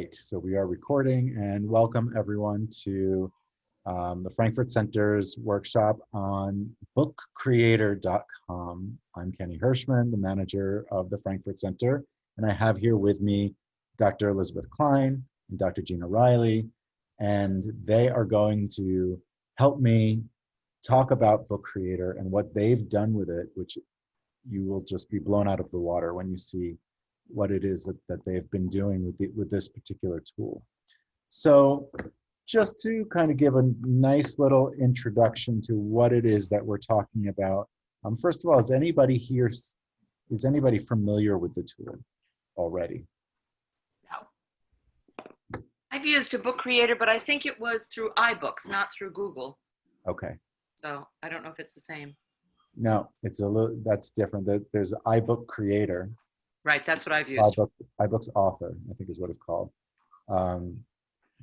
right, so we are recording, and welcome everyone to the Frankfort Center's workshop on bookcreator.com. I'm Kenny Hirschmann, the manager of the Frankfort Center, and I have here with me Dr. Elizabeth Klein and Dr. Gina Riley, and they are going to help me talk about Book Creator and what they've done with it, which you will just be blown out of the water when you see what it is that they've been doing with this particular tool. So just to kind of give a nice little introduction to what it is that we're talking about. First of all, is anybody familiar with the tool already? No. I've used a Book Creator, but I think it was through iBooks, not through Google. Okay. So I don't know if it's the same. No, it's a little, that's different. There's iBook Creator. Right, that's what I've used. iBooks Author, I think is what it's called.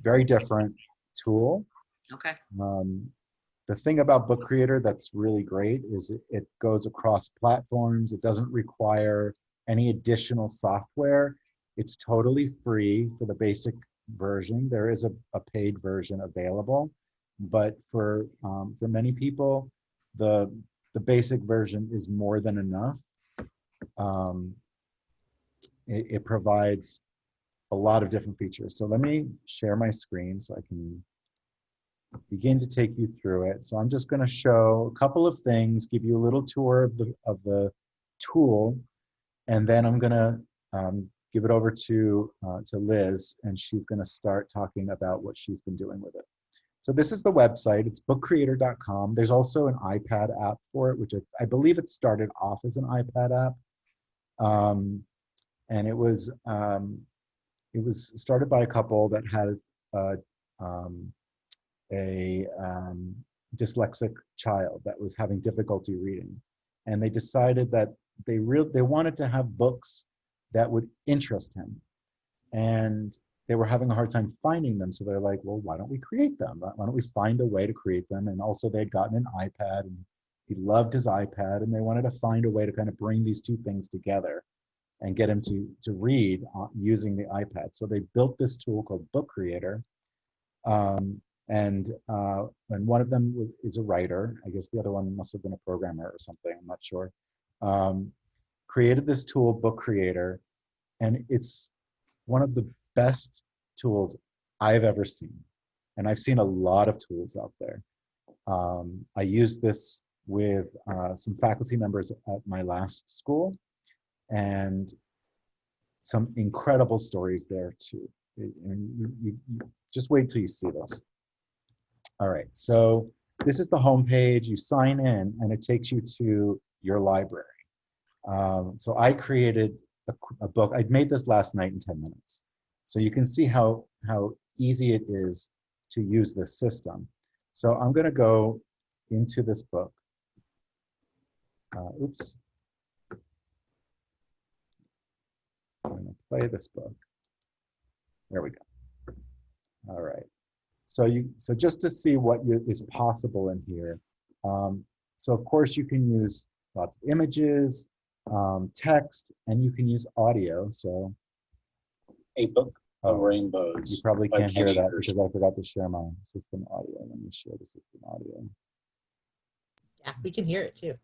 Very different tool. Okay. The thing about Book Creator that's really great is it goes across platforms. It doesn't require any additional software. It's totally free for the basic version. There is a paid version available, but for many people, the basic version is more than enough. It provides a lot of different features. So let me share my screen so I can begin to take you through it. So I'm just going to show a couple of things, give you a little tour of the tool, and then I'm going to give it over to Liz, and she's going to start talking about what she's been doing with it. So this is the website. It's bookcreator.com. There's also an iPad app for it, which I believe it started off as an iPad app. And it was started by a couple that had a dyslexic child that was having difficulty reading, and they decided that they wanted to have books that would interest him, and they were having a hard time finding them. So they're like, well, why don't we create them? Why don't we find a way to create them? And also they'd gotten an iPad, and he loved his iPad, and they wanted to find a way to kind of bring these two things together and get him to read using the iPad. So they built this tool called Book Creator. And one of them is a writer. I guess the other one must have been a programmer or something, I'm not sure. Created this tool, Book Creator, and it's one of the best tools I've ever seen. And I've seen a lot of tools out there. I used this with some faculty members at my last school, and some incredible stories there too. And you just wait till you see those. All right, so this is the home page. You sign in, and it takes you to your library. So I created a book. I made this last night in 10 minutes. So you can see how easy it is to use this system. So I'm going to go into this book. Oops. I'm going to play this book. There we go. All right. So just to see what is possible in here. So of course you can use lots of images, text, and you can use audio. So A Book of Rainbows. You probably can't hear that because I forgot to share my system audio. Let me share the system audio. Yeah, we can hear it too.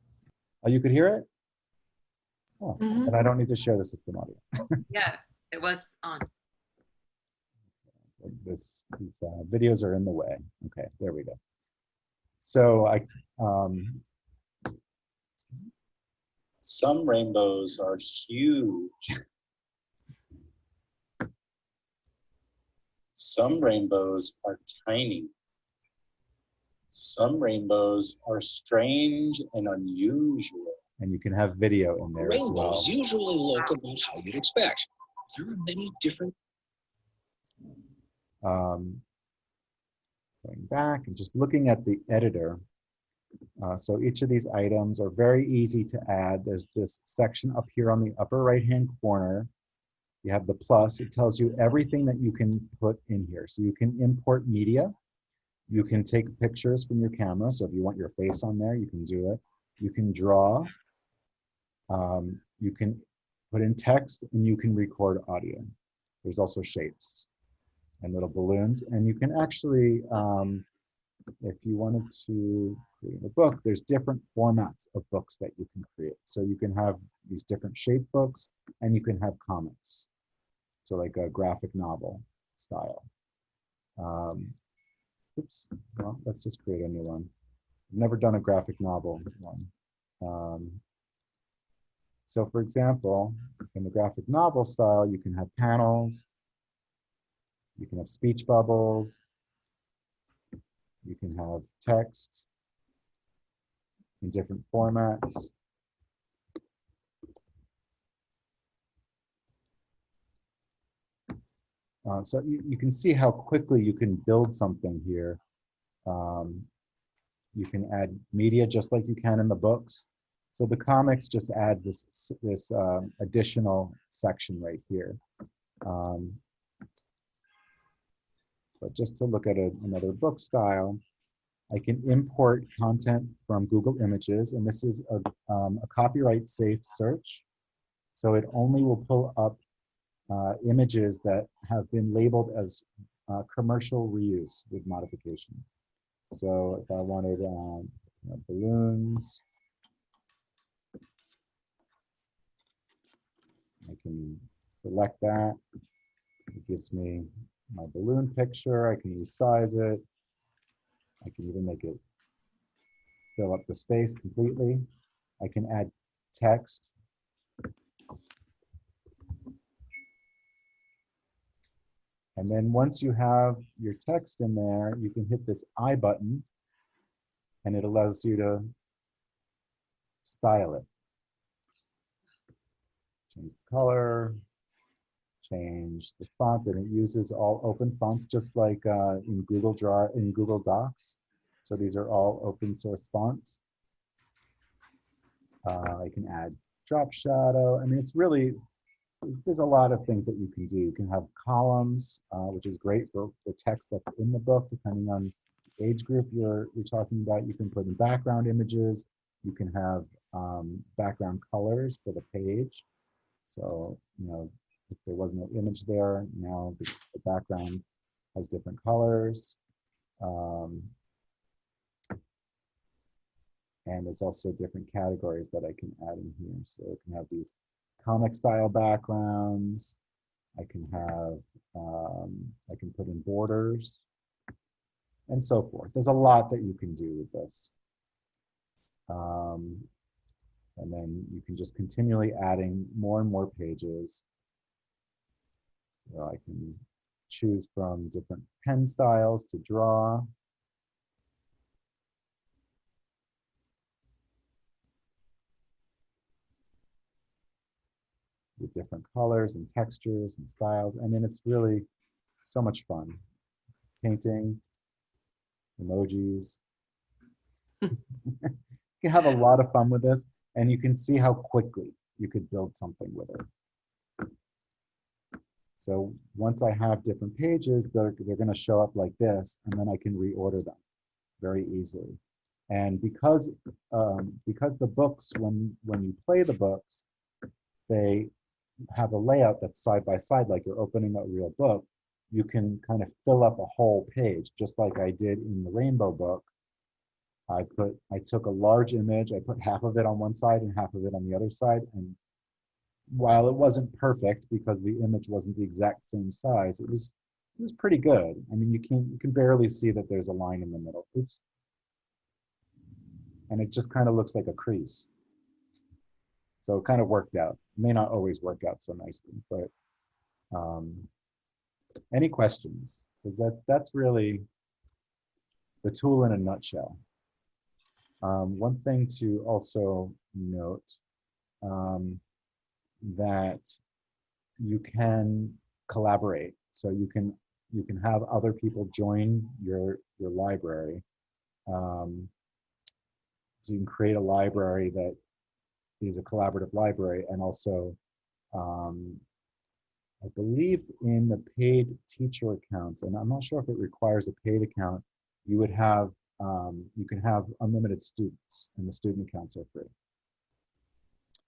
Oh, you could hear it? Oh, and I don't need to share the system audio. Yeah, it was on. These videos are in the way. Okay, there we go. So some rainbows are huge. Some rainbows are tiny. Some rainbows are strange and unusual. And you can have video in there as well. Rainbows usually look about how you'd expect. There are many different. Going back and just looking at the editor. So each of these items are very easy to add. There's this section up here on the upper right-hand corner. You have the plus. It tells you everything that you can put in here. So you can import media. You can take pictures from your camera. So if you want your face on there, you can do it. You can draw. You can put in text, and you can record audio. There's also shapes. and little balloons. And you can actually, if you wanted to create a book, there's different formats of books that you can create. So you can have these different shaped books, and you can have comics. So like a graphic novel style. Oops, well, let's just create a new one. I've never done a graphic novel one. So for example, in the graphic novel style, you can have panels, you can have speech bubbles, you can have text in different formats. So you can see how quickly you can build something here. You can add media just like you can in the books. So the comics just add this additional section right here. But just to look at another book style, I can import content from Google Images, and this is a copyright safe search. So it only will pull up images that have been labeled as commercial reuse with modification. So if I wanted balloons, I can select that. It gives me my balloon picture. I can resize it. I can even make it fill up the space completely. I can add text. And then once you have your text in there, you can hit this I button, and it allows you to style it. Change the color, change the font, and it uses all open fonts, just like in Google Docs. So these are all open source fonts. I can add drop shadow. I mean, it's really, there's a lot of things that you can do. You can have columns, which is great for the text that's in the book, depending on the age group you're talking about. You can put in background images. You can have background colors for the page. So, if there wasn't an image there, now the background has different colors. And there's also different categories that I can add in here. So I can have these comic style backgrounds. I can have, I can put in borders and so forth. There's a lot that you can do with this. And then you can just continually adding more and more pages. So I can choose from different pen styles to draw. With different colors and textures and styles. I mean, it's really so much fun. Painting, emojis. You can have a lot of fun with this, and you can see how quickly you could build something with it. So once I have different pages, they're going to show up like this, and then I can reorder them very easily. And because the books, when you play the books, they have a layout that's side by side, like you're opening a real book. You can kind of fill up a whole page, just like I did in the rainbow book. I took a large image, I put half of it on one side and half of it on the other side, and while it wasn't perfect because the image wasn't the exact same size, it was pretty good. I mean, you can barely see that there's a line in the middle. Oops. And it just kind of looks like a crease. So it kind of worked out. It may not always work out so nicely, but any questions? Because that's really the tool in a nutshell. One thing to also note, that you can collaborate. So you can have other people join your library. So you can create a library that is a collaborative library, and also I believe in the paid teacher accounts, and I'm not sure if it requires a paid account, you would have you can have unlimited students, and the student accounts are free.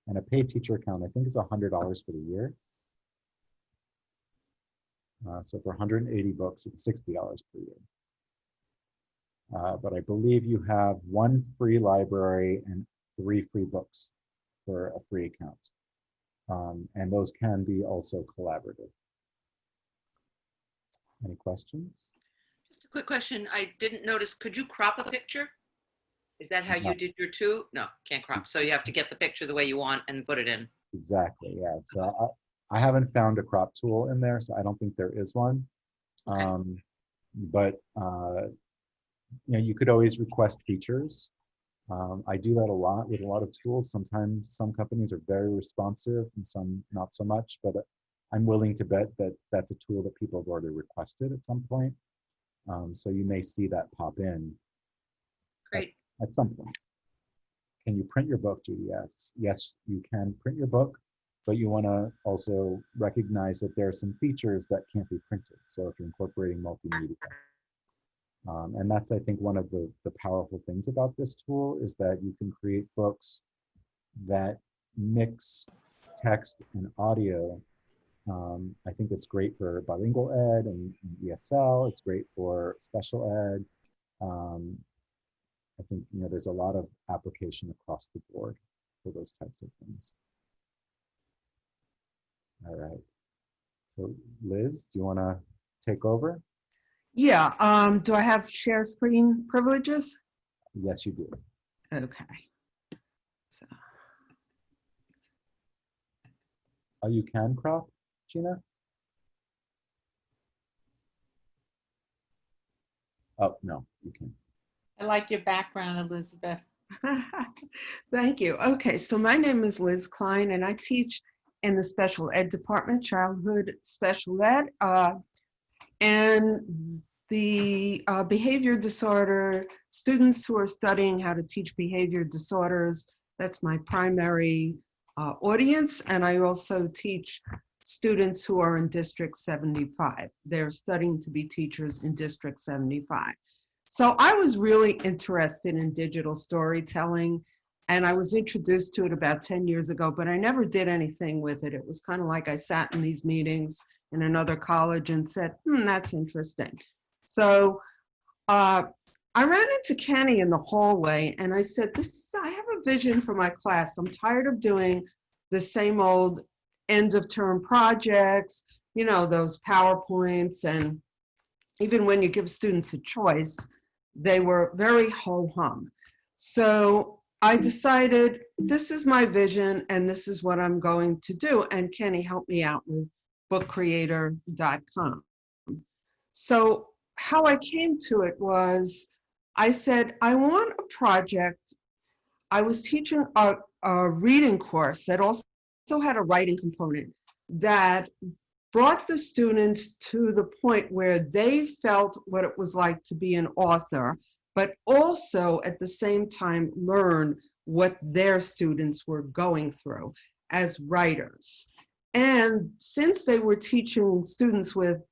And a paid teacher account, I think, is $100 for the year. So for 180 books, it's $60 per year. But I believe you have 1 free library and 3 free books for a free account. And those can be also collaborative. Any questions? Just a quick question. I didn't notice, could you crop a picture? Is that how No. you did your 2? No, can't crop. So you have to get the picture the way you want and put it in. Exactly, yeah. So I haven't found a crop tool in there, so I don't think there is one. Okay. But you know, you could always request features. I do that a lot with a lot of tools. Sometimes some companies are very responsive and some not so much, but I'm willing to bet that that's a tool that people have already requested at some point. So you may see that pop in Great. at some point. Can you print your book, Judy? Yes. Yes, you can print your book, but you want to also recognize that there are some features that can't be printed. So if you're incorporating multimedia. And that's, I think, one of the powerful things about this tool is that you can create books that mix text and audio. I think it's great for bilingual ed and ESL. It's great for special ed. I think, you know, there's a lot of application across the board for those types of things. All right. So Liz, do you want to take over? Yeah, do I have share screen privileges? Yes, you do. Okay. So, Oh, you can crop, Gina? Oh, no, you can. I like your background, Elizabeth. thank you. Okay, so my name is Liz Klein, and I teach in the special ed department, childhood special ed. And the behavior disorder students who are studying how to teach behavior disorders, that's my primary audience. And I also teach students who are in District 75. They're studying to be teachers in District 75. So I was really interested in digital storytelling, and I was introduced to it about 10 years ago, but I never did anything with it. It was kind of like I sat in these meetings in another college and said, that's interesting. So I ran into Kenny in the hallway and I said, I have a vision for my class. I'm tired of doing the same old end of term projects, you know, those PowerPoints, and even when you give students a choice, they were very ho-hum. So I decided this is my vision and this is what I'm going to do. And Kenny helped me out with bookcreator.com. So how I came to it was, I said, I want a project. I was teaching a reading course that also had a writing component that brought the students to the point where they felt what it was like to be an author, but also at the same time learn what their students were going through as writers. And since they were teaching students with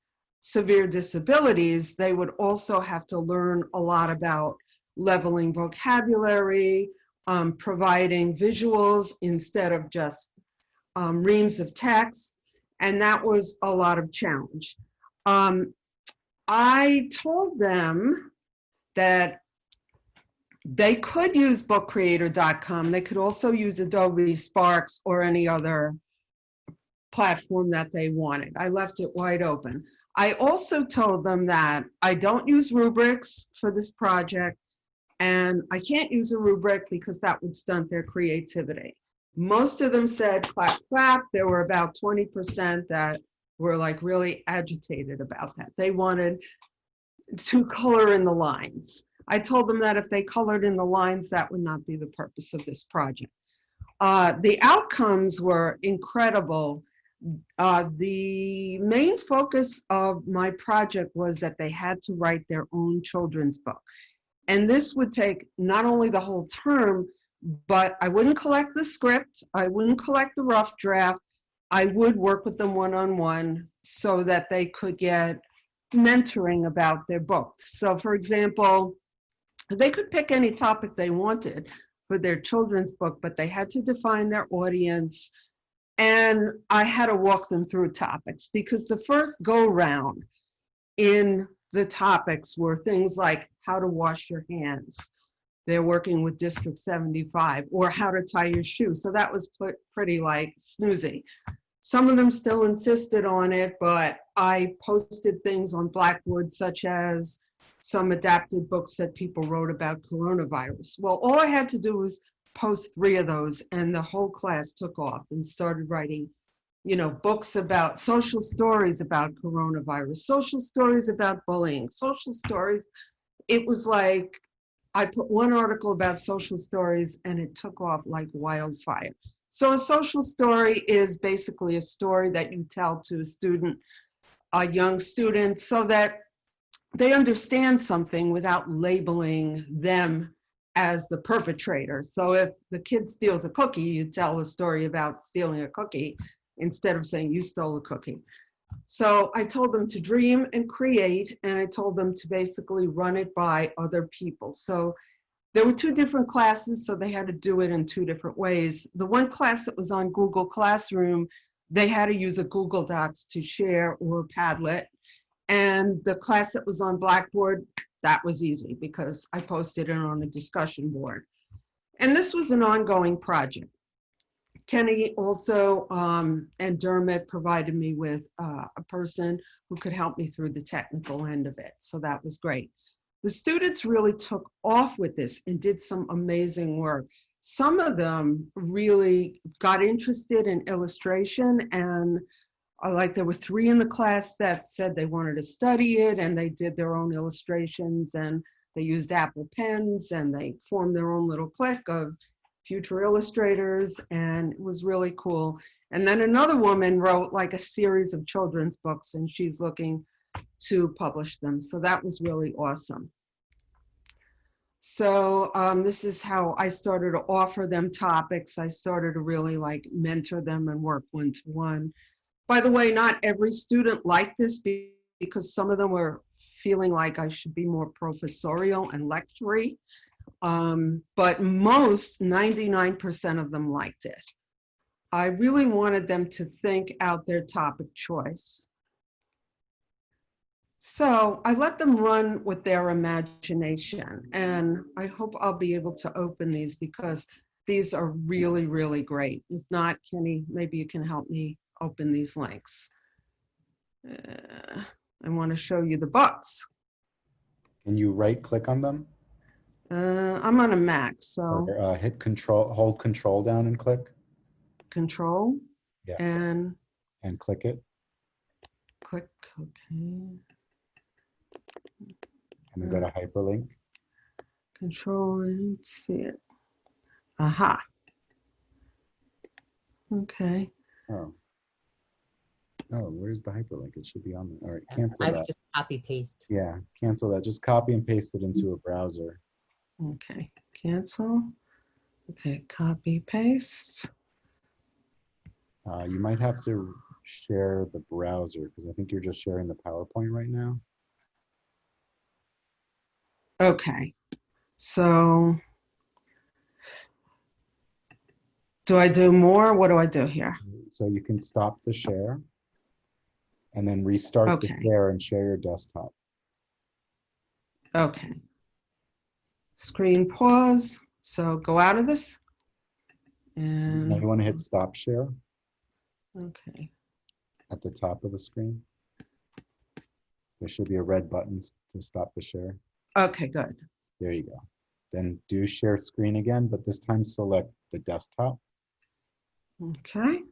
severe disabilities, they would also have to learn a lot about leveling vocabulary, providing visuals instead of just reams of text. And that was a lot of challenge. I told them that they could use bookcreator.com. They could also use Adobe Sparks or any other platform that they wanted. I left it wide open. I also told them that I don't use rubrics for this project, and I can't use a rubric because that would stunt their creativity. Most of them said clap, clap. There were about 20% that were like really agitated about that. They wanted to color in the lines. I told them that if they colored in the lines, that would not be the purpose of this project. The outcomes were incredible. The main focus of my project was that they had to write their own children's book. And this would take not only the whole term, but I wouldn't collect the script, I wouldn't collect the rough draft, I would work with them one-on-one so that they could get mentoring about their book. So for example, they could pick any topic they wanted for their children's book, but they had to define their audience And I had to walk them through topics because the first go round in the topics were things like how to wash your hands. They're working with District 75, or how to tie your shoes. So that was pretty like snoozy. Some of them still insisted on it, but I posted things on Blackboard, such as some adapted books that people wrote about coronavirus. Well, all I had to do was post 3 of those, and the whole class took off and started writing, you know, books about social stories about coronavirus, social stories about bullying, social stories. It was like, I put one article about social stories and it took off like wildfire. So a social story is basically a story that you tell to a student, a young student, so that they understand something without labeling them as the perpetrator. So if the kid steals a cookie, you tell a story about stealing a cookie instead of saying you stole a cookie. So I told them to dream and create, and I told them to basically run it by other people. So there were 2 different classes, so they had to do it in 2 different ways. The one class that was on Google Classroom, they had to use a Google Docs to share or Padlet. And the class that was on Blackboard, that was easy because I posted it on a discussion board. And this was an ongoing project. Kenny also and Dermot provided me with a person who could help me through the technical end of it. So that was great. The students really took off with this and did some amazing work. Some of them really got interested in illustration, and like there were 3 in the class that said they wanted to study it, and they did their own illustrations, and they used Apple pens, and they formed their own little clique of future illustrators, and it was really cool. And then another woman wrote like a series of children's books, and she's looking to publish them. So that was really awesome. So this is how I started to offer them topics. I started to really like mentor them and work one-to-one. By the way, not every student liked this because some of them were feeling like I should be more professorial and lectury. But most, 99% of them liked it. I really wanted them to think out their topic choice. So I let them run with their imagination, and I hope I'll be able to open these because these are really, really great. If not, Kenny, maybe you can help me open these links. I want to show you the books. Can you right click on them? I'm on a Mac, so Or, hit control, hold control down and click. Control, Yeah. and And click it. click, okay. And then go to hyperlink. Control and see it. Aha. Okay. Oh. Oh, where's the hyperlink? It should be on there. All right, cancel I would that. just copy paste. Yeah, cancel that. Just copy and paste it into a browser. Okay, cancel. Okay, copy, paste. You might have to share the browser because I think you're just sharing the PowerPoint right now. Okay, so do I do more? What do I do here? So you can stop the share and then restart the Okay. share and share your desktop. Okay. Screen pause. So go out of this. Now And you want to hit stop share okay. at the top of the screen. There should be a red button to stop the share. Okay, good. There you go. Then do share screen again, but this time select the desktop. Okay.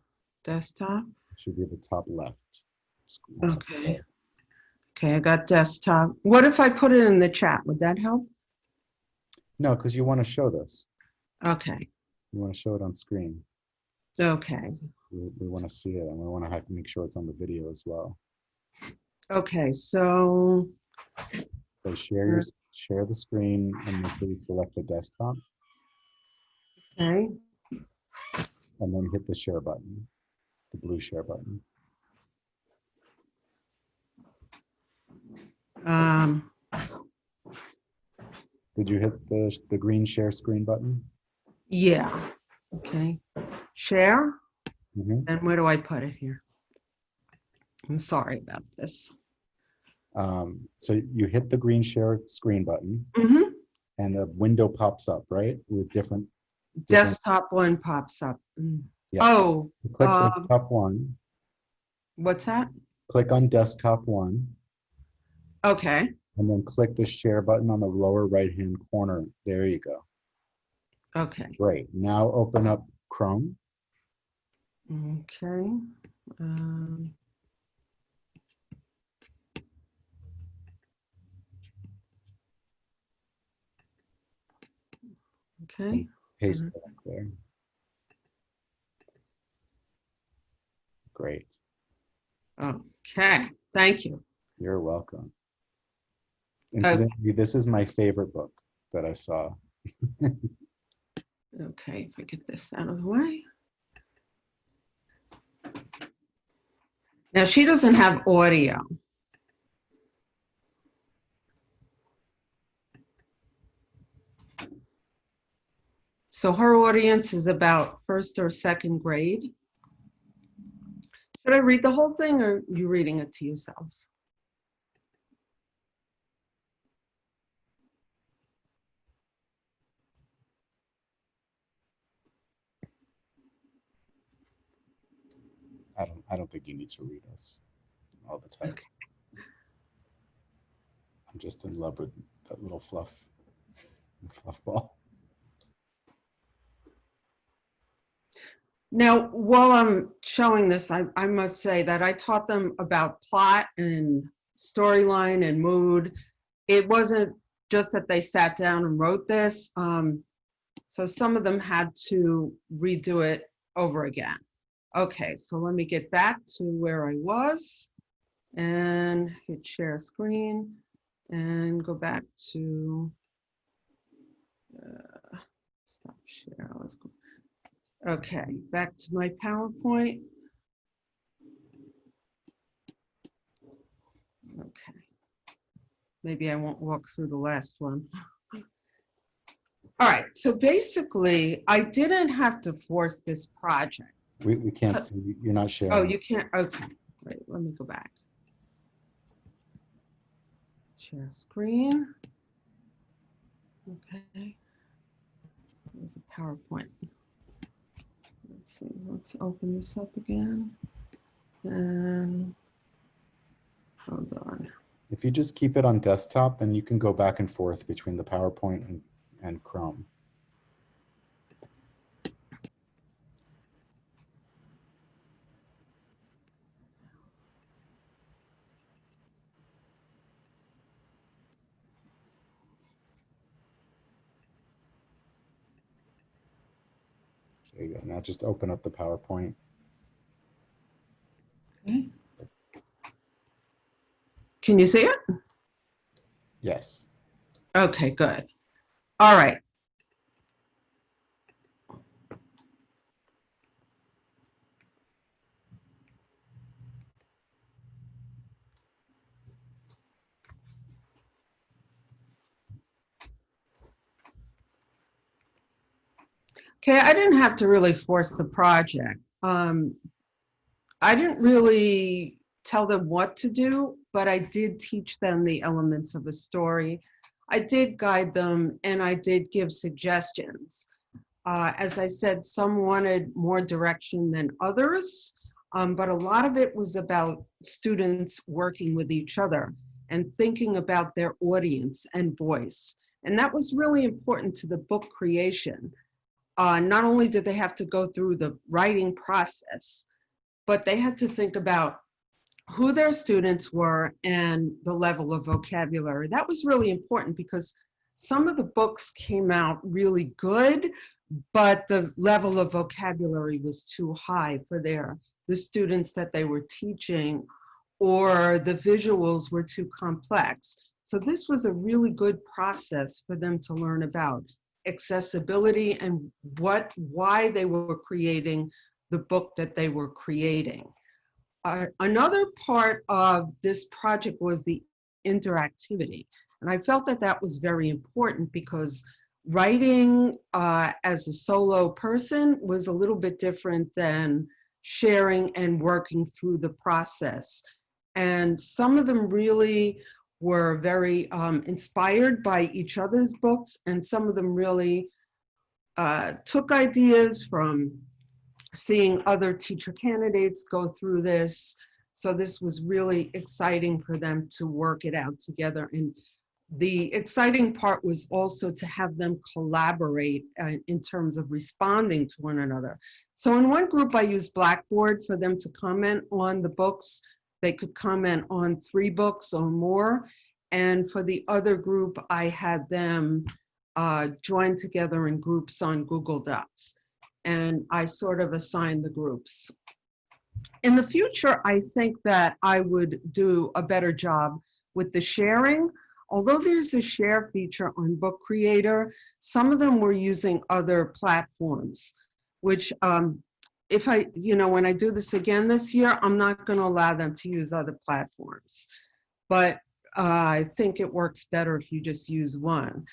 Desktop. It should be the top left. Okay. Okay, I got desktop. What if I put it in the chat? Would that help? No, because you want to show this. Okay. You want to show it on screen. Okay. We want to see it, and we want to have to make sure it's on the video as well. Okay, so So share the screen and make sure you select the desktop, okay. and then hit the share button, the blue share button. Did you hit the green share screen button? Yeah. Okay. Share. Mhm. And where do I put it here? I'm sorry about this. So you hit the green share screen button Mhm. and a window pops up, right? With different, Desktop one pops up. yeah. Oh, You click desktop one, what's that? click on desktop one, Okay. and then click the share button on the lower right-hand corner. There you go. Okay. Great. Now open up Chrome. Okay. Um, okay. Paste the link there. Great. Okay. Thank you. You're welcome. Incidentally, this is my favorite book that I saw. Okay. If I get this out of the way. Now she doesn't have audio. So her audience is about first or second grade. Should I read the whole thing or are you reading it to yourselves? I don't think you need to read us all the text. I'm just in love with that little fluff ball. Now, while I'm showing this, I must say that I taught them about plot and storyline and mood. It wasn't just that they sat down and wrote this. So some of them had to redo it over again. Okay, so let me get back to where I was and hit share screen and go back to stop share. Let's go. Okay, back to my PowerPoint. Okay. Maybe I won't walk through the last one. All right, so basically, I didn't have to force this project. We can't see, you're not sharing. Oh, you can't, okay. Wait, let me go back. Share screen. Okay. There's a PowerPoint. Let's see, let's open this up again. And hold on. If you just keep it on desktop, then you can go back and forth between the PowerPoint and Chrome. There you go. Now just open up the PowerPoint. Okay. Can you see it? Yes. Okay, good. All right. Okay, I didn't have to really force the project. I didn't really tell them what to do, but I did teach them the elements of a story. I did guide them and I did give suggestions. As I said, some wanted more direction than others, but a lot of it was about students working with each other and thinking about their audience and voice. And that was really important to the book creation. Not only did they have to go through the writing process, but they had to think about who their students were and the level of vocabulary. That was really important because some of the books came out really good, but the level of vocabulary was too high for the students that they were teaching, or the visuals were too complex. So this was a really good process for them to learn about accessibility and why they were creating the book that they were creating. Another part of this project was the interactivity. And I felt that that was very important because writing as a solo person was a little bit different than sharing and working through the process. And some of them really were very inspired by each other's books, and some of them really took ideas from seeing other teacher candidates go through this. So this was really exciting for them to work it out together. And the exciting part was also to have them collaborate in terms of responding to one another. So in one group, I used Blackboard for them to comment on the books. They could comment on 3 books or more. And for the other group, I had them join together in groups on Google Docs. And I sort of assigned the groups. In the future, I think that I would do a better job with the sharing. Although there's a share feature on Book Creator, some of them were using other platforms, which if I, when I do this again this year, I'm not going to allow them to use other platforms. But I think it works better if you just use one.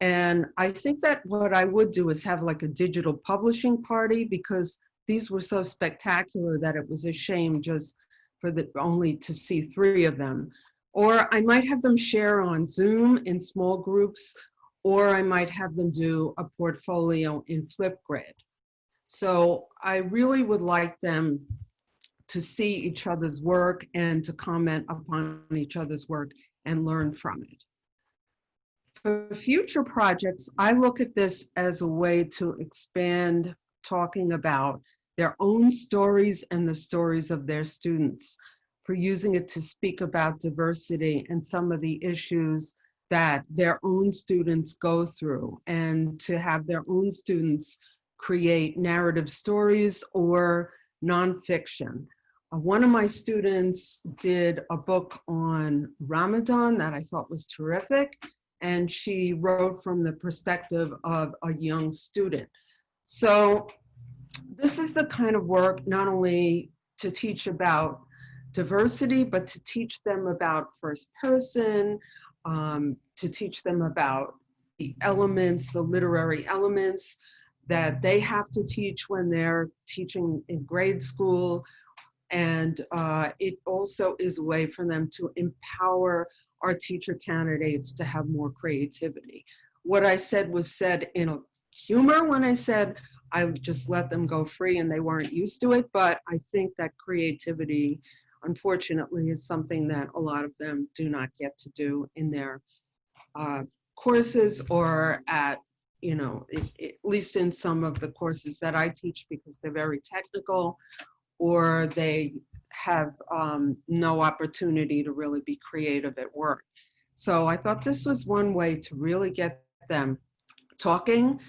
And I think that what I would do is have like a digital publishing party, because these were so spectacular that it was a shame just for only to see 3 of them. Or I might have them share on Zoom in small groups, or I might have them do a portfolio in Flipgrid. So I really would like them to see each other's work and to comment upon each other's work and learn from it. For future projects, I look at this as a way to expand talking about their own stories and the stories of their students, for using it to speak about diversity and some of the issues that their own students go through, and to have their own students create narrative stories or nonfiction. One of my students did a book on Ramadan that I thought was terrific, and she wrote from the perspective of a young student. So this is the kind of work not only to teach about diversity, but to teach them about first person, to teach them about the elements, the literary elements that they have to teach when they're teaching in grade school. And it also is a way for them to empower our teacher candidates to have more creativity. What I said was said in a humor when I said I just let them go free and they weren't used to it, but I think that creativity, unfortunately, is something that a lot of them do not get to do in their courses, or at least in some of the courses that I teach, because they're very technical, or they have no opportunity to really be creative at work. So I thought this was one way to really get them talking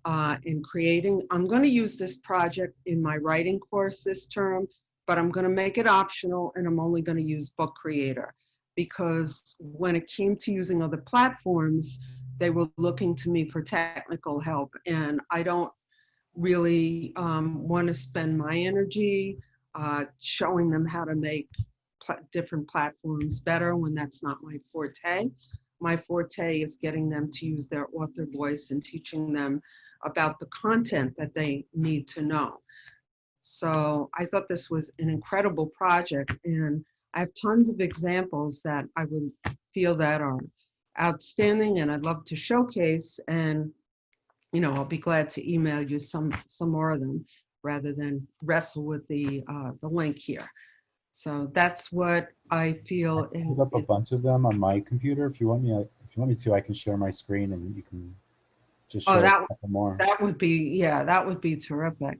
and creating. I'm going to use this project in my writing course this term, but I'm going to make it optional, and I'm only going to use Book Creator, because when it came to using other platforms, they were looking to me for technical help, and I don't really want to spend my energy showing them how to make different platforms better when that's not my forte. My forte is getting them to use their author voice and teaching them about the content that they need to know. So I thought this was an incredible project, and I have tons of examples that I would feel that are outstanding and I'd love to showcase, and I'll be glad to email you some more of them rather than wrestle with the link here. So that's what I feel. I pulled up a bunch of them on my computer. If you want me to, I can share my screen and you can just show a couple more. That would be terrific.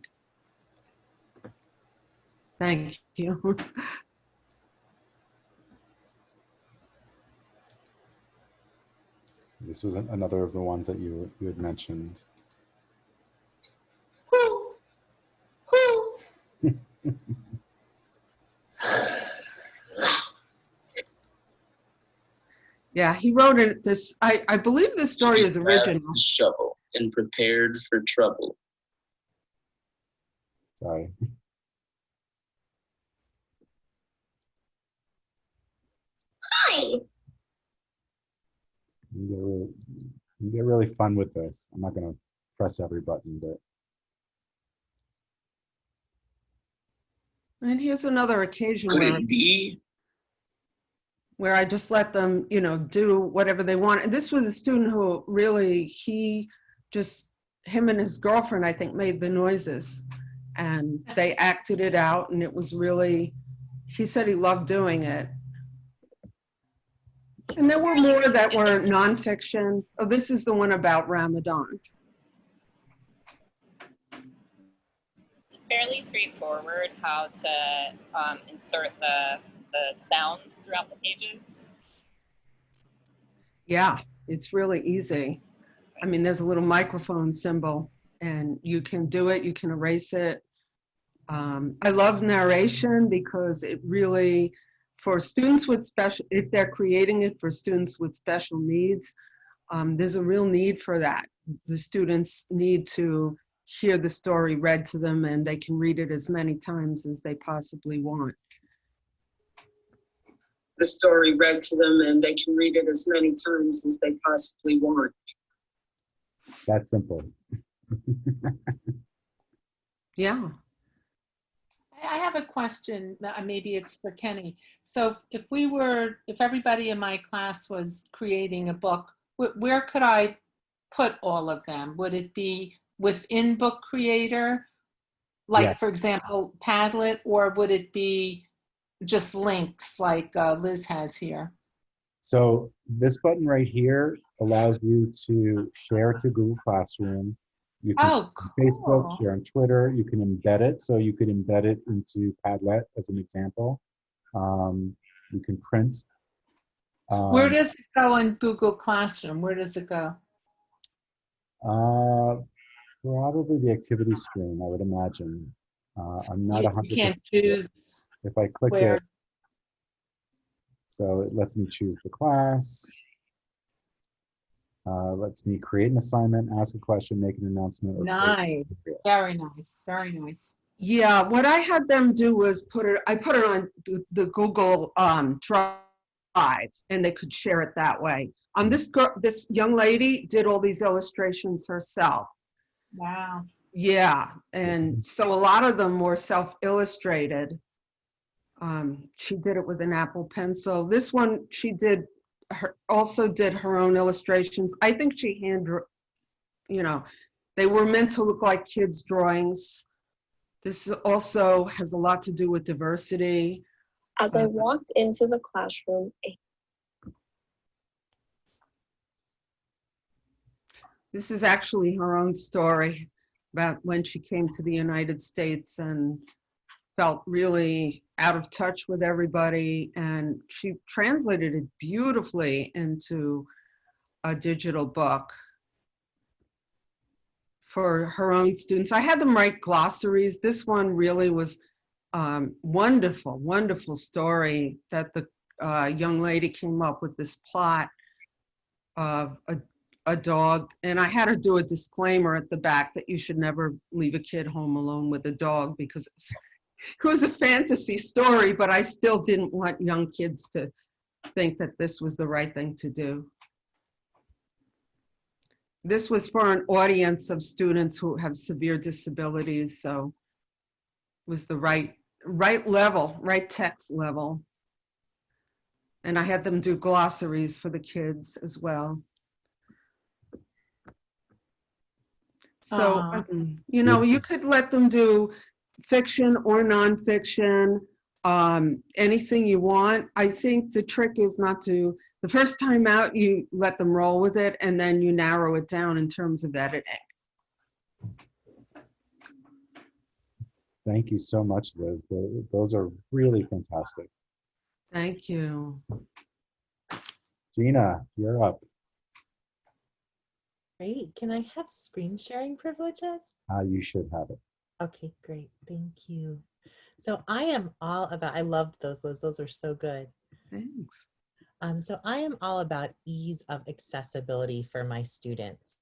Thank you. This was another of the ones that you had mentioned. Woo! Woo! Yeah, he wrote it. I believe this story is original. Shovel and prepared for trouble. Sorry. Hi. You get really fun with this. I'm not going to press every button, but And here's another occasion Could where it be? I just let them, do whatever they want. And this was a student who really, him and his girlfriend, I think, made the noises. And they acted it out, and it was really, he said he loved doing it. And there were more that were nonfiction. Oh, this is the one about Ramadan. Fairly straightforward how to insert the sounds throughout the pages. Yeah, it's really easy. I mean, there's a little microphone symbol, and you can do it, you can erase it. I love narration because it really, for students with special, if they're creating it for students with special needs, there's a real need for that. The students need to hear the story read to them, and they can read it as many times as they possibly want. The story read to them, and they can read it as many times as they possibly want. That's simple. Yeah. I have a question, maybe it's for Kenny. So if everybody in my class was creating a book, where could I put all of them? Would it be within Book Creator, like, Yeah. for example, Padlet, or would it be just links like Liz has here? So this button right here allows you to share to Google Classroom. You can share on Facebook, share on Twitter. You can embed it. So you could embed it into Padlet as an example. You can print. Where does it go in Google Classroom? Where does it go? Probably the activity screen, I would imagine. I'm not 100%. You can't choose if I click where. it, so it lets me choose the class. Lets me create an assignment, ask a question, make an announcement. Nice, very nice, very nice. Yeah, what I had them do was I put it on the Google Drive, and they could share it that way. This young lady did all these illustrations herself. Wow. Yeah, and so a lot of them were self-illustrated. She did it with an Apple Pencil. This one, she also did her own illustrations. I think she they were meant to look like kids' drawings. This also has a lot to do with diversity. As I walked into the classroom, This is actually her own story about when she came to the United States and felt really out of touch with everybody. And she translated it beautifully into a digital book for her own students. I had them write glossaries. This one really was wonderful, wonderful story that the young lady came up with this plot of a dog, and I had her do a disclaimer at the back that you should never leave a kid home alone with a dog, because it was a fantasy story, but I still didn't want young kids to think that this was the right thing to do. This was for an audience of students who have severe disabilities, so it was the right level, right text level. And I had them do glossaries for the kids as well. So, you could let them do fiction or nonfiction, anything you want. I think the trick is not to, the first time out, you let them roll with it, and then you narrow it down in terms of editing. Thank you so much, Liz. Those are really fantastic. Thank you. Gina, you're up. Great. Can I have screen sharing privileges? You should have it. Okay, great. Thank you. So I am all about, I loved those, Liz. Those are so good. Thanks. So I am all about ease of accessibility for my students.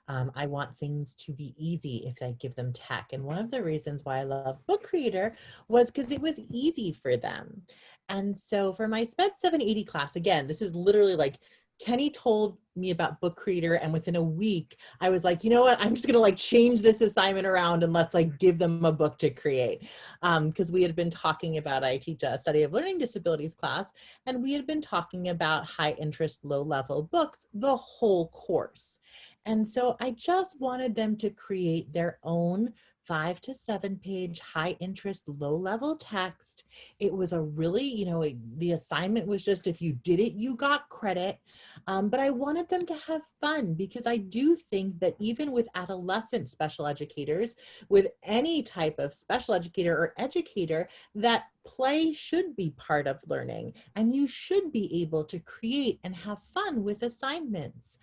I want things to be easy if I give them tech. And one of the reasons why I love Book Creator was because it was easy for them. And so for my SPED 780 class, again, this is literally like Kenny told me about Book Creator, and within a week, I was like, you know what, I'm just gonna like change this assignment around and let's like give them a book to create. Because we had been talking about, I teach a study of learning disabilities class, and we had been talking about high interest, low level books the whole course. And so I just wanted them to create their own 5 to 7 page high interest, low level text. It was a really, you know, the assignment was just, if you did it, you got credit. But I wanted them to have fun, because I do think that even with adolescent special educators, with any type of special educator or educator, that play should be part of learning, and you should be able to create and have fun with assignments.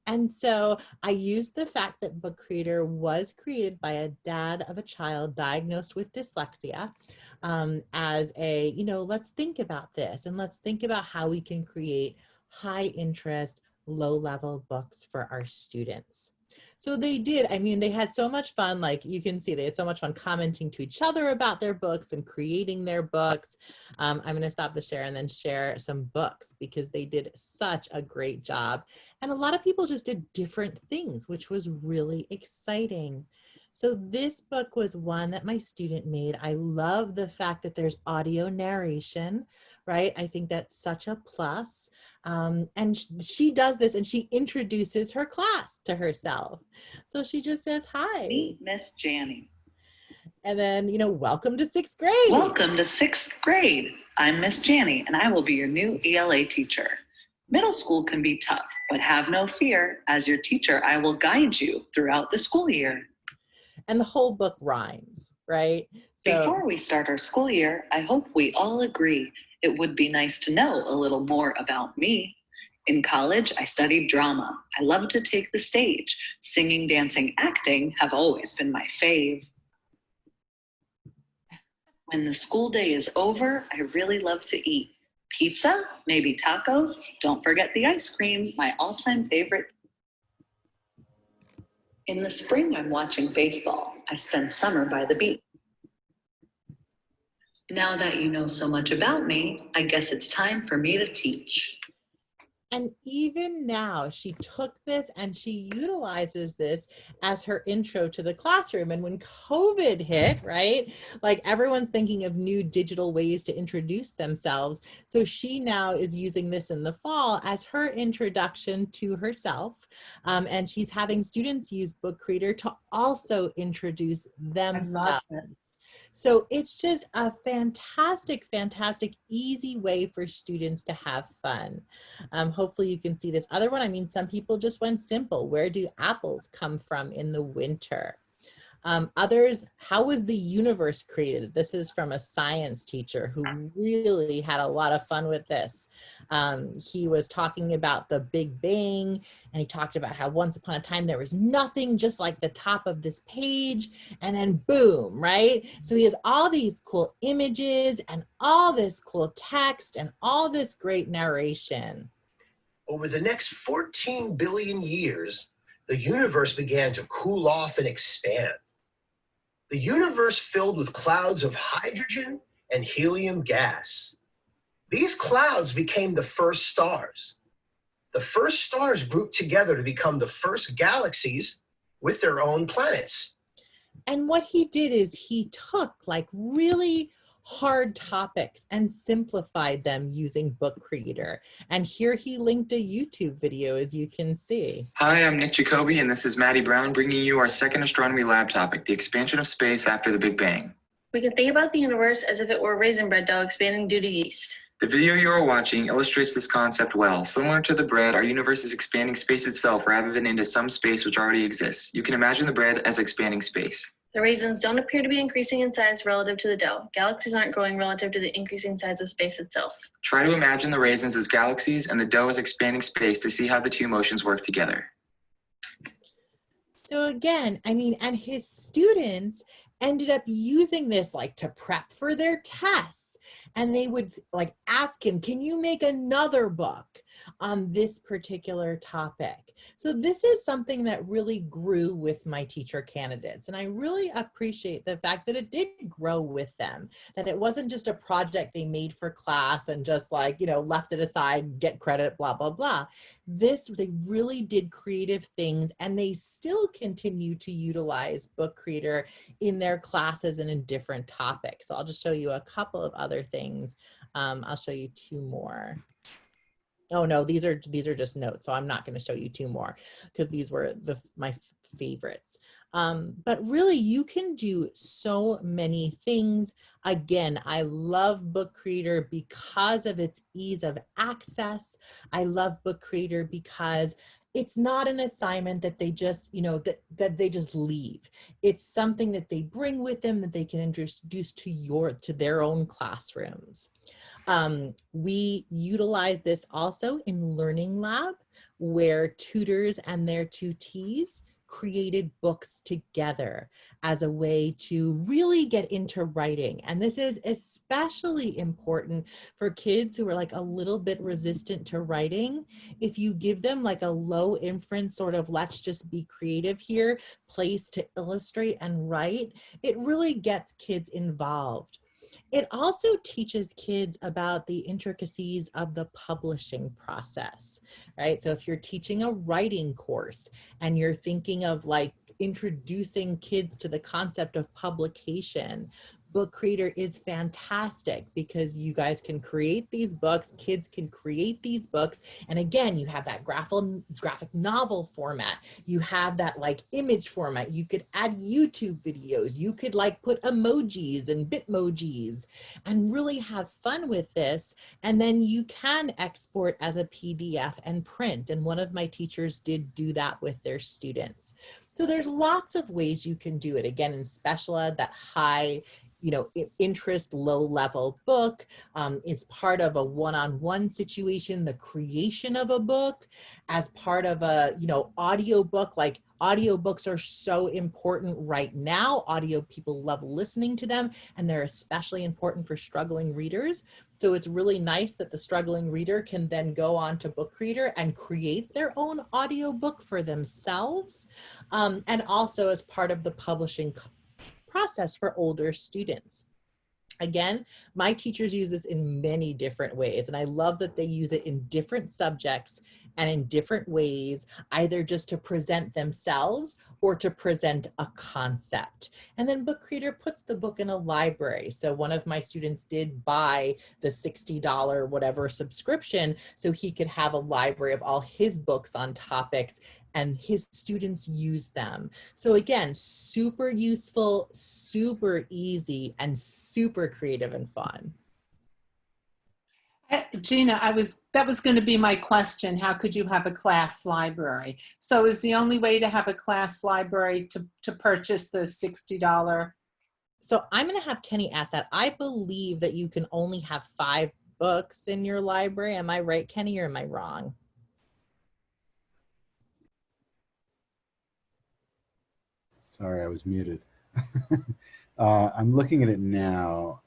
And so I used the fact that Book Creator was created by a dad of a child diagnosed with dyslexia as a, you know, let's think about this, and let's think about how we can create high interest, low level books for our students. So they did. I mean, they had so much fun. Like you can see, they had so much fun commenting to each other about their books and creating their books. I'm going to stop the share and then share some books, because they did such a great job. And a lot of people just did different things, which was really exciting. So this book was one that my student made. I love the fact that there's audio narration, right? I think that's such a plus. And she does this, and she introduces her class to herself. So she just says, hi. Meet Miss Janny. And then, you know, welcome to 6th grade. Welcome to 6th grade. I'm Miss Janny, and I will be your new ELA teacher. Middle school can be tough, but have no fear. As your teacher, I will guide you throughout the school year. And the whole book rhymes, right? So before we start our school year, I hope we all agree it would be nice to know a little more about me. In college, I studied drama. I love to take the stage. Singing, dancing, acting have always been my fave. When the school day is over, I really love to eat. Pizza, maybe tacos. Don't forget the ice cream, my all-time favorite. In the spring, I'm watching baseball. I spend summer by the beach. Now that you know so much about me, I guess it's time for me to teach. And even now, she took this and she utilizes this as her intro to the classroom. And when COVID hit, right, like everyone's thinking of new digital ways to introduce themselves. So she now is using this in the fall as her introduction to herself. And she's having students use Book Creator to also introduce themselves. So it's just a fantastic, fantastic, easy way for students to have fun. Hopefully you can see this other one. I mean, some people just went simple. Where do apples come from in the winter? Others, how was the universe created? This is from a science teacher who really had a lot of fun with this. He was talking about the Big Bang, and he talked about how once upon a time there was nothing, just like the top of this page, and then boom, right? So he has all these cool images and all this cool text and all this great narration. Over the next 14 billion years, the universe began to cool off and expand. The universe filled with clouds of hydrogen and helium gas. These clouds became the first stars. The first stars grouped together to become the first galaxies with their own planets. And what he did is he took like really hard topics and simplified them using Book Creator. And here he linked a YouTube video, as you can see. Hi, I'm Nick Jacoby, and this is Maddie Brown bringing you our second astronomy lab topic, the expansion of space after the Big Bang. We can think about the universe as if it were a raisin bread dough expanding due to yeast. The video you are watching illustrates this concept well. Similar to the bread, our universe is expanding space itself rather than into some space which already exists. You can imagine the bread as expanding space. The raisins don't appear to be increasing in size relative to the dough. Galaxies aren't growing relative to the increasing size of space itself. Try to imagine the raisins as galaxies and the dough as expanding space to see how the two motions work together. So again, I mean, and his students ended up using this like to prep for their tests. And they would like ask him, can you make another book? on this particular topic. So this is something that really grew with my teacher candidates. And I really appreciate the fact that it did grow with them, that it wasn't just a project they made for class and just like, you know, left it aside, get credit, blah, blah, blah. They really did creative things, and they still continue to utilize Book Creator in their classes and in different topics. So I'll just show you a couple of other things. I'll show you two more. Oh no, these are just notes, so I'm not going to show you two more because these were my favorites. But really, you can do so many things. Again, I love Book Creator because of its ease of access. I love Book Creator because it's not an assignment that they just, you know, that they just leave. It's something that they bring with them that they can introduce to their own classrooms. We utilize this also in Learning Lab, where tutors and their tutees created books together as a way to really get into writing. And this is especially important for kids who are like a little bit resistant to writing. If you give them like a low inference sort of, let's just be creative here, place to illustrate and write, it really gets kids involved. It also teaches kids about the intricacies of the publishing process, right? So if you're teaching a writing course and you're thinking of like introducing kids to the concept of publication, Book Creator is fantastic because you guys can create these books, kids can create these books. And again, you have that graphic novel format. You have that like image format. You could add YouTube videos. You could like put emojis and bitmojis and really have fun with this. And then you can export as a PDF and print. And one of my teachers did do that with their students. So there's lots of ways you can do it. Again, in special ed, that high, you know, interest, low level book is part of a one-on-one situation, the creation of a book as part of a, you know, audio book. Like audiobooks are so important right now. Audio, people love listening to them, and they're especially important for struggling readers. So it's really nice that the struggling reader can then go on to Book Creator and create their own audiobook for themselves. And also as part of the publishing process for older students. Again, my teachers use this in many different ways, and I love that they use it in different subjects and in different ways, either just to present themselves or to present a concept. And then Book Creator puts the book in a library. So one of my students did buy the $60 whatever subscription so he could have a library of all his books on topics, and his students use them. So again, super useful, super easy, and super creative and fun. Gina, that was going to be my question. How could you have a class library? So is the only way to have a class library to purchase the $60? So I'm going to have Kenny ask that. I believe that you can only have 5 books in your library. Am I right, Kenny, or am I wrong? Sorry, I was muted. I'm looking at it now.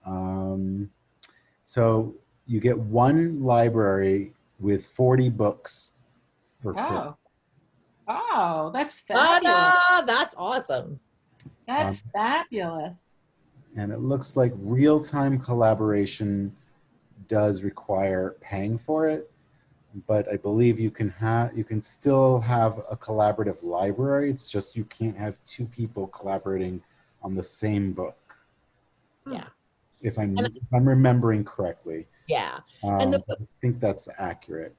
So you get one library with 40 books for free. Oh, that's fabulous. That's awesome. That's fabulous. And it looks like real-time collaboration does require paying for it, but I believe you can still have a collaborative library. It's just you can't have 2 people collaborating on the same book. Yeah. If I'm remembering correctly. Yeah. I think that's accurate.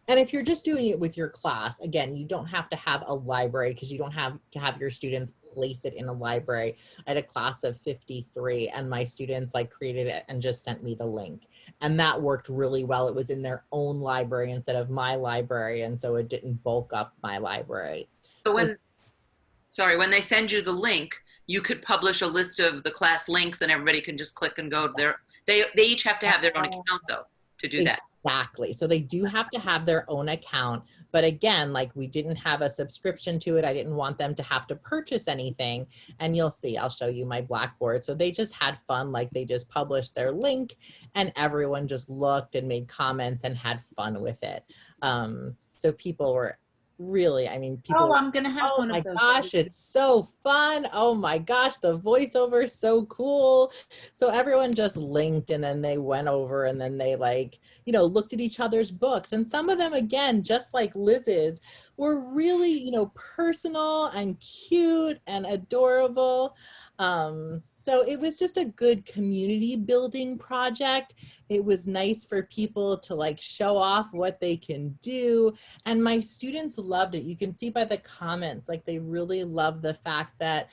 And if you're just doing it with your class, again, you don't have to have a library because you don't have to have your students place it in a library. I had a class of 53 and my students like created it and just sent me the link. And that worked really well. It was in their own library instead of my library. And so it didn't bulk up my library. So when they send you the link, you could publish a list of the class links and everybody can just click and go there. They each have to have their own account though to do that. Exactly. So they do have to have their own account. But again, like we didn't have a subscription to it. I didn't want them to have to purchase anything. And you'll see, I'll show you my Blackboard. So they just had fun. Like they just published their link and everyone just looked and made comments and had fun with it. So people were really, I mean, people, Oh, I'm gonna have oh one my of those. gosh, it's so fun. Oh my gosh, the voiceover is so cool. So everyone just linked and then they went over and then they like, you know, looked at each other's books. And some of them, again, just like Liz's, were really, you know, personal and cute and adorable. So it was just a good community building project. It was nice for people to like show off what they can do. And my students loved it. You can see by the comments, like they really love the fact that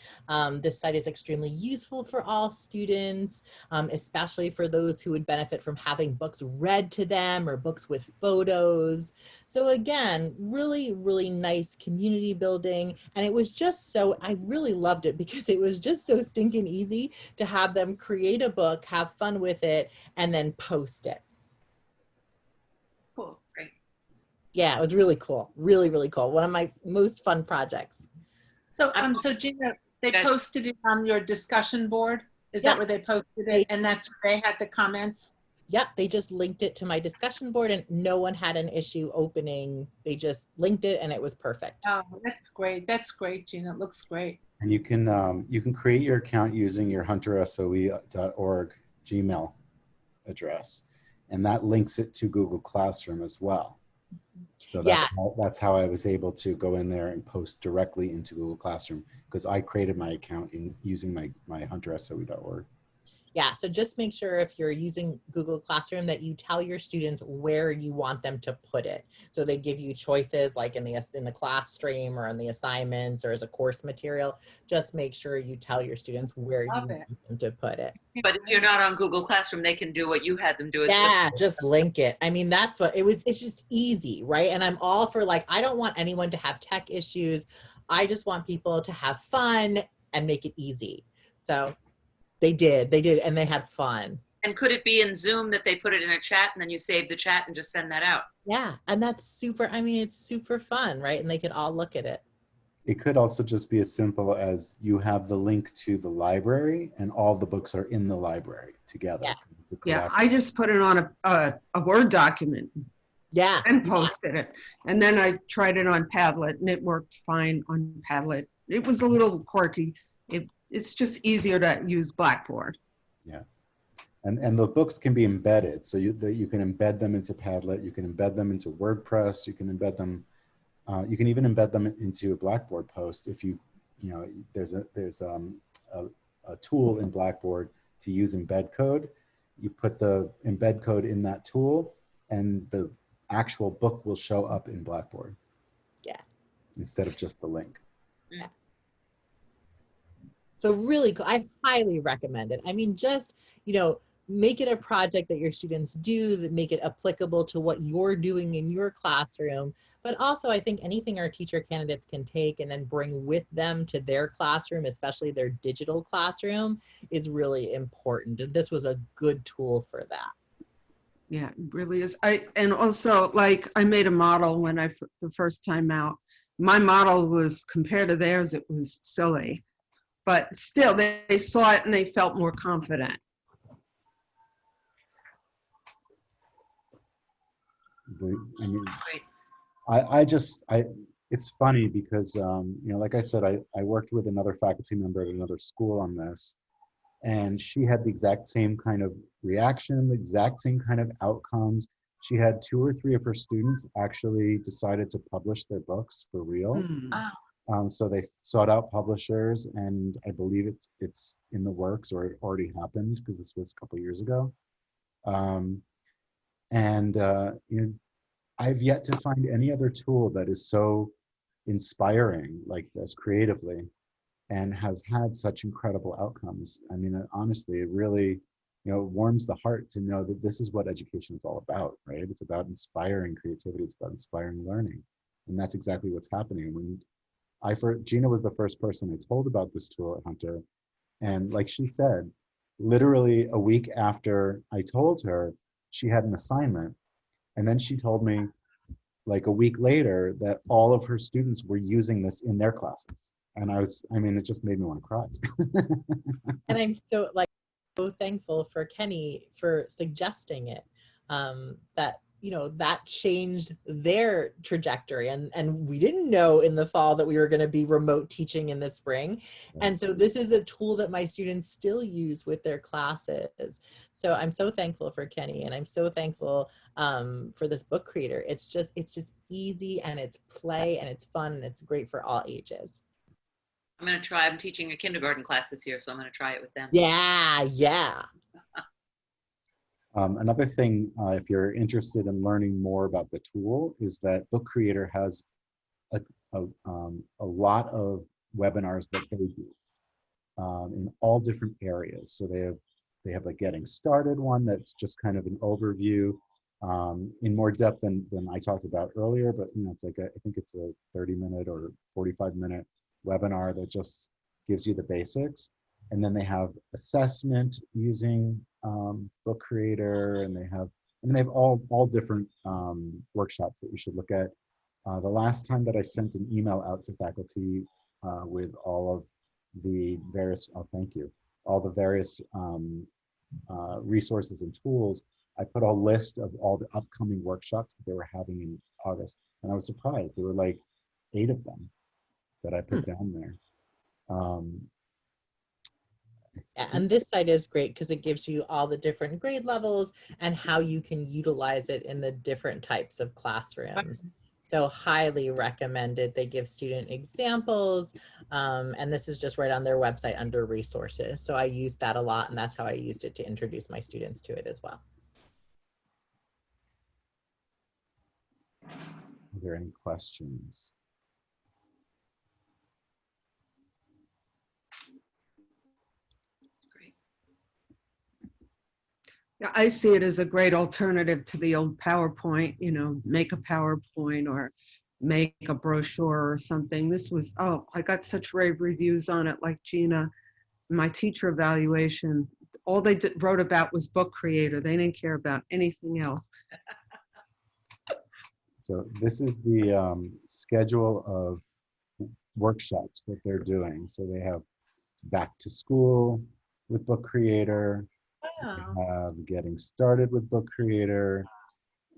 this site is extremely useful for all students, especially for those who would benefit from having books read to them or books with photos. So again, really, really nice community building. And it was just so, I really loved it because it was just so stinking easy to have them create a book, have fun with it, and then post it. Cool, great. Yeah, it was really cool. Really, really cool. One of my most fun projects. So, so Gina, they posted it on your discussion board? Is Yeah. that where they posted it? And that's where they had the comments? Yep, they just linked it to my discussion board and no one had an issue opening. They just linked it and it was perfect. Oh, that's great. That's great, Gina. It looks great. And you can create your account using your huntersoe.org Gmail address, and that links it to Google Classroom as well. So that's how I was able to go in there and post directly into Google Classroom because I created my account using my huntersoe.org. Yeah, so just make sure if you're using Google Classroom that you tell your students where you want them to put it. So they give you choices like in the class stream or in the assignments or as a course material. Just make sure you tell your students where you want them to put it. But if you're not on Google Classroom, they can do what you had them do. Yeah, just link it. I mean, that's what it was. It's just easy, right? And I'm all for like, I don't want anyone to have tech issues. I just want people to have fun and make it easy. So they did, and they had fun. And could it be in Zoom that they put it in a chat and then you save the chat and just send that out? Yeah, and that's super, I mean, it's super fun, right? And they could all look at it. It could also just be as simple as you have the link to the library and all the books are in the library together. Yeah, I just put it on a Word document. Yeah. And posted it. And then I tried it on Padlet and it worked fine on Padlet. It was a little quirky. It's just easier to use Blackboard. Yeah. And the books can be embedded. So you can embed them into Padlet, you can embed them into WordPress, you can embed them, you can even embed them into a Blackboard post if there's a tool in Blackboard to use embed code. You put the embed code in that tool and the actual book will show up in Blackboard. Yeah. Instead of just the link. Yeah. So really cool. I highly recommend it. I mean, just, make it a project that your students do, that make it applicable to what you're doing in your classroom. But also, I think anything our teacher candidates can take and then bring with them to their classroom, especially their digital classroom, is really important. And this was a good tool for that. Yeah, it really is. And also, like, I made a model when the first time out. My model was, compared to theirs, it was silly. But still, they saw it and they felt more confident. I mean, it's funny because, like I said, I worked with another faculty member at another school on this, and she had the exact same kind of reaction, the exact same kind of outcomes. She had 2 or 3 of her students actually decided to publish their books for real. So they sought out publishers, and I believe it's in the works, or it already happened because this was a couple years ago. I've yet to find any other tool that is so inspiring like this creatively and has had such incredible outcomes. I mean, honestly, it really, warms the heart to know that this is what education is all about, right? It's about inspiring creativity. It's about inspiring learning. And that's exactly what's happening. When Gina was the first person I told about this tool at Hunter. And like she said, literally a week after I told her, she had an assignment And then she told me like a week later that all of her students were using this in their classes. And I mean, it just made me want to cry. And I'm so thankful for Kenny for suggesting it. That, you know, that changed their trajectory. And we didn't know in the fall that we were going to be remote teaching in the spring. And so this is a tool that my students still use with their classes. So I'm so thankful for Kenny, and I'm so thankful for this book creator. It's just easy, and it's play, and it's fun, and it's great for all ages. I'm going to try. I'm teaching a kindergarten class this year, so I'm going to try it with them. Yeah. Another thing, if you're interested in learning more about the tool, is that Book Creator has a lot of webinars that they do in all different areas. So they have a getting started one that's just kind of an overview in more depth than I talked about earlier, but you know, it's like I think it's a 30-minute or 45-minute webinar that just gives you the basics. And then they have assessment using Book Creator, and they have all different workshops that you should look at. The last time that I sent an email out to faculty with all of the various, all the various resources and tools, I put a list of all the upcoming workshops that they were having in August, and I was surprised. There were like 8 of them that I put down there. Yeah, and this site is great because it gives you all the different grade levels and how you can utilize it in the different types of classrooms. So highly recommended. They give student examples, and this is just right on their website under resources. So I used that a lot, and that's how I used it to introduce my students to it as well. Are there any questions? Yeah, I see it as a great alternative to the old PowerPoint, you know, make a PowerPoint or make a brochure or something. This was, oh, I got such rave reviews on it, like Gina. My teacher evaluation, all they wrote about was Book Creator. They didn't care about anything else. So this is the schedule of workshops that they're doing. So they have Back to School with Book Creator. They have Getting Started with Book Creator.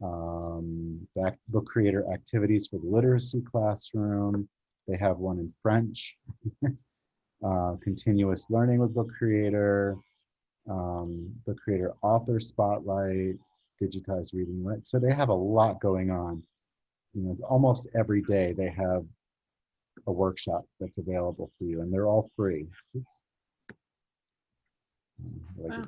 Book Creator activities for the literacy classroom. They have one in French. Continuous learning with Book Creator. Book Creator author spotlight. Digitized reading. Right. So they have a lot going on. You know, it's almost every day they have a workshop that's available for you, and they're all free. Oops. Wow.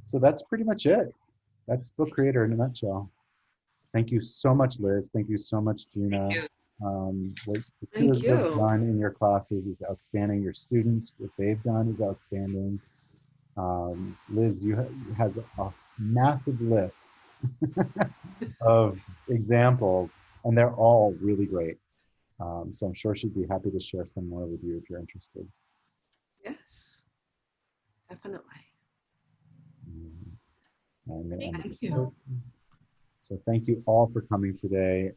So that's pretty much it. That's Book Creator in a nutshell. Thank you so much, Liz. Thank you so much, Gina. What you have done in your classes is outstanding. Your students, what they've done is outstanding. Liz, you has a massive list of examples, and they're all really great. So I'm sure she'd be happy to share some more with you if you're interested. Yes, definitely. And Thank you. So thank you all for coming today.